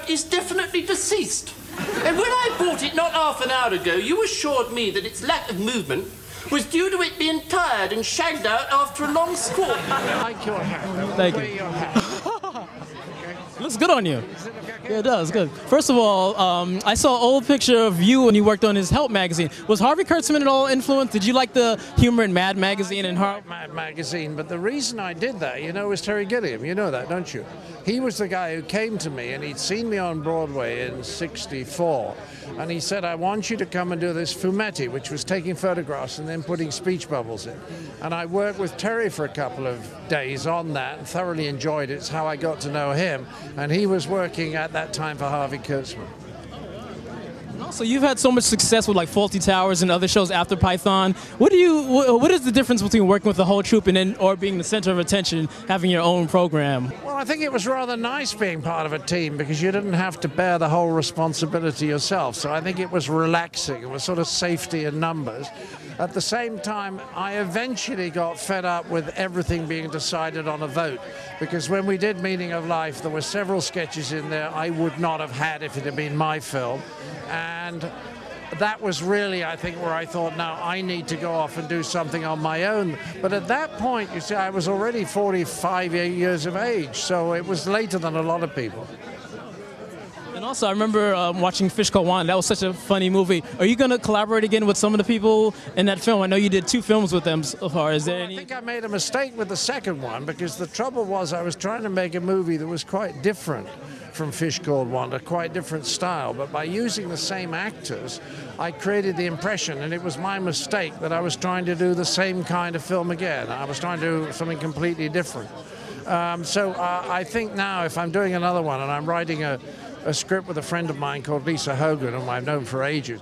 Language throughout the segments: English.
Bert is definitely deceased. And when I bought it not half an hour ago, you assured me that its lack of movement was due to it being tired and shagged out after a long squat. I like your hat. Thank you. Your hat. Looks good on you. Yeah, it does. Good. First of all, I saw an old picture of you when you worked on his Help magazine. Was Harvey Kurtzman at all influenced? Did you like the humor in Mad magazine and Mad magazine, but the reason I did that, you know, was Terry Gilliam. You know that, don't you? He was the guy who came to me, and he'd seen me on Broadway in '64, and he said, I want you to come and do this fumetti, which was taking photographs and then putting speech bubbles in. And I worked with Terry for a couple of days on that and thoroughly enjoyed it. It's how I got to know him, and he was working at that time for Harvey Kurtzman. Also, you've had so much success with like Fawlty Towers and other shows after Python. What is the difference between working with the whole troupe and then, or being the center of attention, having your own program? Well, I think it was rather nice being part of a team because you didn't have to bear the whole responsibility yourself. So I think it was relaxing. It was sort of safety in numbers. At the same time, I eventually got fed up with everything being decided on a vote, because when we did Meaning of Life, there were several sketches in there I would not have had if it had been my film. And that was really, I think, where I thought, now I need to go off and do something on my own. But at that point, you see, I was already 45 years of age, so it was later than a lot of people. And also, I remember watching Fish Called Wanda. That was such a funny movie. Are you going to collaborate again with some of the people in that film? I know you did 2 films with them so far. Is there any? I think I made a mistake with the second one, because the trouble was I was trying to make a movie that was quite different from Fish Called Wanda, quite different style, but by using the same actors, I created the impression, and it was my mistake, that I was trying to do the same kind of film again. I was trying to do something completely different. So I think now, if I'm doing another one, and I'm writing a script with a friend of mine called Lisa Hogan, whom I've known for ages.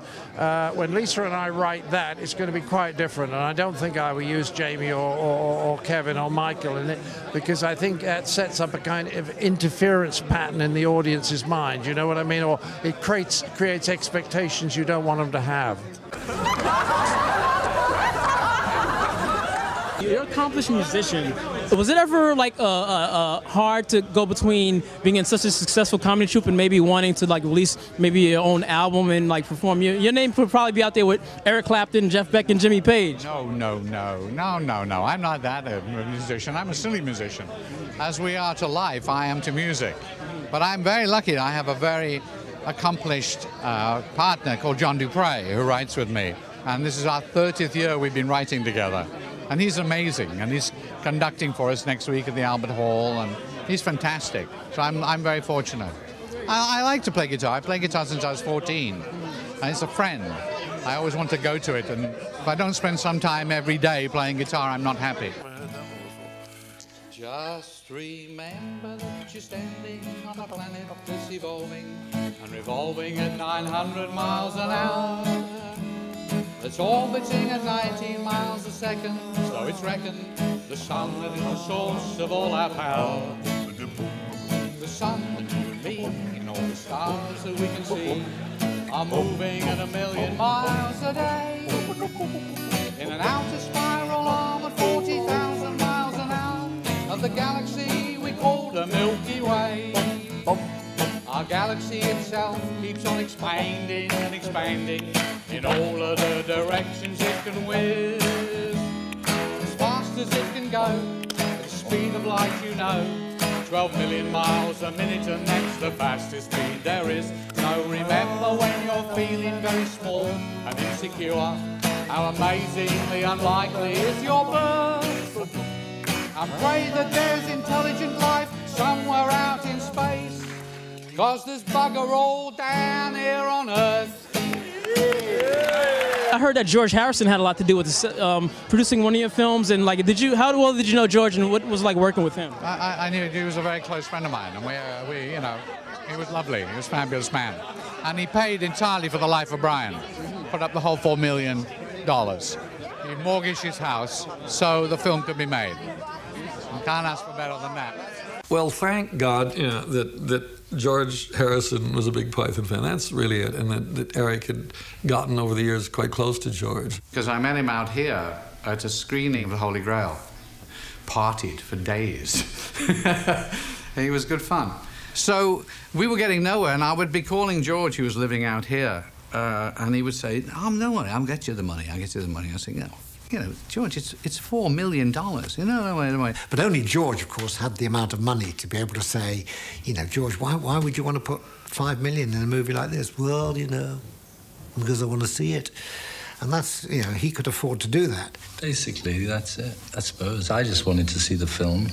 When Lisa and I write that, it's going to be quite different, and I don't think I will use Jamie or Kevin or Michael in it, because I think that sets up a kind of interference pattern in the audience's mind, you know what I mean? Or it creates expectations you don't want them to have. You're an accomplished musician. Was it ever like hard to go between being in such a successful comedy troupe and maybe wanting to like release maybe your own album and like perform? Your name could probably be out there with Eric Clapton, Jeff Beck, and Jimmy Page. No. I'm not that a musician. I'm a silly musician. As we are to life, I am to music. But I'm very lucky. I have a very accomplished partner called John Dupre who writes with me. And this is our 30th year we've been writing together. And he's amazing, and he's conducting for us next week at the Albert Hall, and he's fantastic. So I'm very fortunate. I like to play guitar. I play guitar since I was 14, and it's a friend. I always want to go to it, and if I don't spend some time every day playing guitar, I'm not happy. Just remember that you're standing on a planet that's evolving and revolving at 900 miles an hour. It's orbiting at 19 miles a second, so it's reckoned the sun that is the source of all our power. The sun that you and me and all the stars that we can see are moving at 1,000,000 miles a day in an outer spiral arm at 40,000 miles an hour of the galaxy we call the Milky Way. Our galaxy itself keeps on expanding and expanding in all of the directions it can whiz. As fast as it can go, at the speed of light, you know, 12 million miles a minute, and that's the fastest speed there is. So remember, when you're feeling very small and insecure, how amazingly unlikely is your birth. And pray that there's intelligent life somewhere out in space, 'cause there's bugger all down here on Earth. I heard that George Harrison had a lot to do with this, producing one of your films, and like, how well did you know George, and what was it like working with him? I knew he was a very close friend of mine, and we you know, he was lovely. He was a fabulous man, and he paid entirely for The Life of Brian, put up the whole $4 million. He mortgaged his house so the film could be made. You can't ask for better than that. Well, thank God, you know, that George Harrison was a big Python fan. That's really it, and that Eric had gotten over the years quite close to George. Because I met him out here at a screening of The Holy Grail. Partied for days. He was good fun. So we were getting nowhere, and I would be calling George, who was living out here, and he would say, "Oh, no worry, I'll get you the money. I'll get you the money." I said, you know, George, it's $4 million. You know, no way. But only George, of course, had the amount of money to be able to say, you know, George, why would you want to put $5 million in a movie like this? Well, you know, because I want to see it. And that's, you know, he could afford to do that. Basically, that's it, I suppose. I just wanted to see the film.